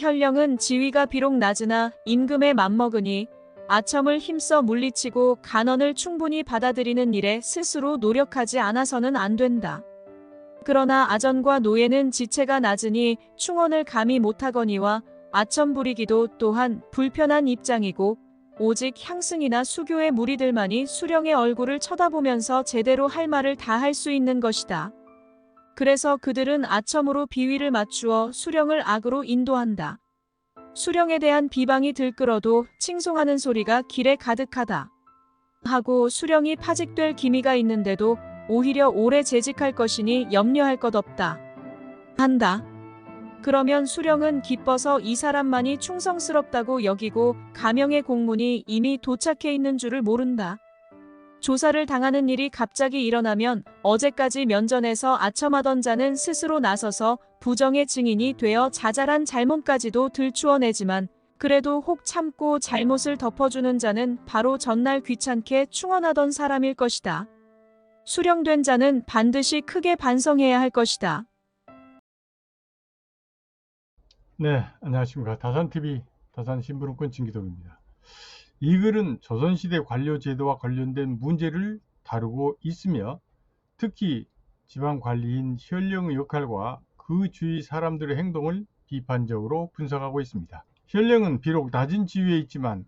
현령은 지위가 비록 낮으나 임금에 맞먹으니 아첨을 힘써 물리치고 간언을 충분히 받아들이는 일에 스스로 노력하지 않아서는 안 된다. 그러나 아전과 노예는 지체가 낮으니 충언을 감히 못하거니와 아첨 부리기도 또한 불편한 입장이고 오직 향승이나 수교의 무리들만이 수령의 얼굴을 쳐다보면서 제대로 할 말을 다 할 수 있는 것이다. 그래서 그들은 아첨으로 비위를 맞추어 수령을 악으로 인도한다. 수령에 대한 비방이 들끓어도 칭송하는 소리가 길에 가득하다. 하고 수령이 파직될 기미가 있는데도 오히려 오래 재직할 것이니 염려할 것 없다. 한다. 그러면 수령은 기뻐서 이 사람만이 충성스럽다고 여기고 가명의 공문이 이미 도착해 있는 줄을 모른다. 조사를 당하는 일이 갑자기 일어나면 어제까지 면전에서 아첨하던 자는 스스로 나서서 부정의 증인이 되어 자잘한 잘못까지도 들추어내지만 그래도 혹 참고 잘못을 덮어주는 자는 바로 전날 귀찮게 충언하던 사람일 것이다. 수령된 자는 반드시 크게 반성해야 할 것이다. 네, 안녕하십니까. 다산TV 다산신부름꾼 진기동입니다. 이 글은 조선시대 관료제도와 관련된 문제를 다루고 있으며 특히 지방관리인 현령의 역할과 그 주위 사람들의 행동을 비판적으로 분석하고 있습니다. 현령은 비록 낮은 지위에 있지만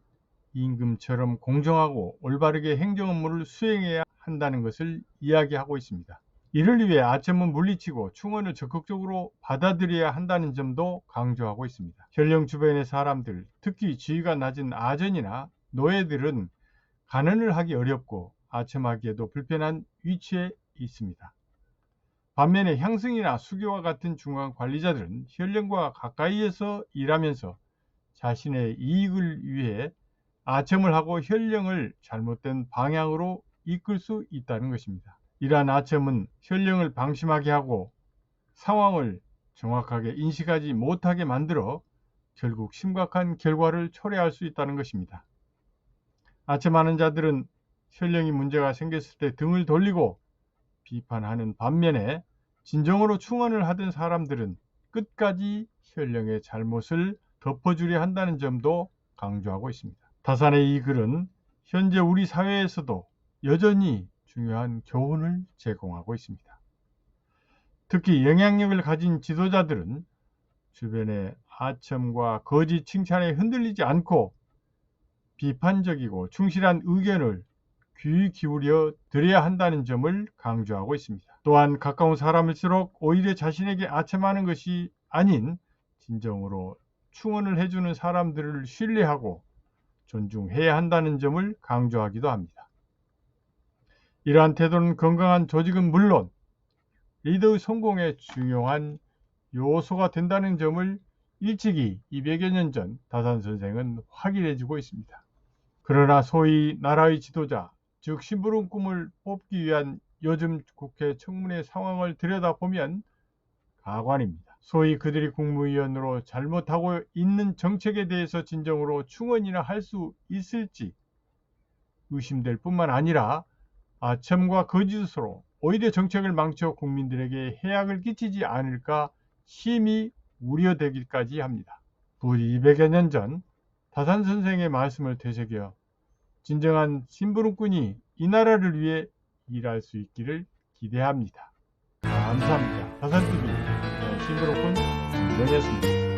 임금처럼 공정하고 올바르게 행정 업무를 수행해야 한다는 것을 이야기하고 있습니다. 이를 위해 아첨은 물리치고 충언을 적극적으로 받아들여야 한다는 점도 강조하고 있습니다. 현령 주변의 사람들, 특히 지위가 낮은 아전이나 노예들은 간언을 하기 어렵고 아첨하기에도 불편한 위치에 있습니다. 반면에 향승이나 수교와 같은 중간 관리자들은 현령과 가까이에서 일하면서 자신의 이익을 위해 아첨을 하고 현령을 잘못된 방향으로 이끌 수 있다는 것입니다. 이러한 아첨은 현령을 방심하게 하고 상황을 정확하게 인식하지 못하게 만들어 결국 심각한 결과를 초래할 수 있다는 것입니다. 아첨하는 자들은 현령이 문제가 생겼을 때 등을 돌리고 비판하는 반면에 진정으로 충언을 하던 사람들은 끝까지 현령의 잘못을 덮어주려 한다는 점도 강조하고 있습니다. 다산의 이 글은 현재 우리 사회에서도 여전히 중요한 교훈을 제공하고 있습니다. 특히 영향력을 가진 지도자들은 주변의 아첨과 거짓 칭찬에 흔들리지 않고 비판적이고 충실한 의견을 귀 기울여 드려야 한다는 점을 강조하고 있습니다. 또한 가까운 사람일수록 오히려 자신에게 아첨하는 것이 아닌 진정으로 충언을 해주는 사람들을 신뢰하고 존중해야 한다는 점을 강조하기도 합니다. 이러한 태도는 건강한 조직은 물론 리더의 성공에 중요한 요소가 된다는 점을 일찍이 200여 년 전 다산 선생은 확인해주고 있습니다. 그러나 소위 나라의 지도자, 즉 심부름꾼을 뽑기 위한 요즘 국회 청문회 상황을 들여다보면 가관입니다. 소위 그들이 국무위원으로 잘못하고 있는 정책에 대해서 진정으로 충언이나 할 수 있을지 의심될 뿐만 아니라 아첨과 거짓으로 오히려 정책을 망쳐 국민들에게 해악을 끼치지 않을까 심히 우려되기까지 합니다. 부디 200여 년 전 다산 선생의 말씀을 되새겨 진정한 심부름꾼이 이 나라를 위해 일할 수 있기를 기대합니다. 감사합니다. 다산TV 심부름꾼 김정희였습니다.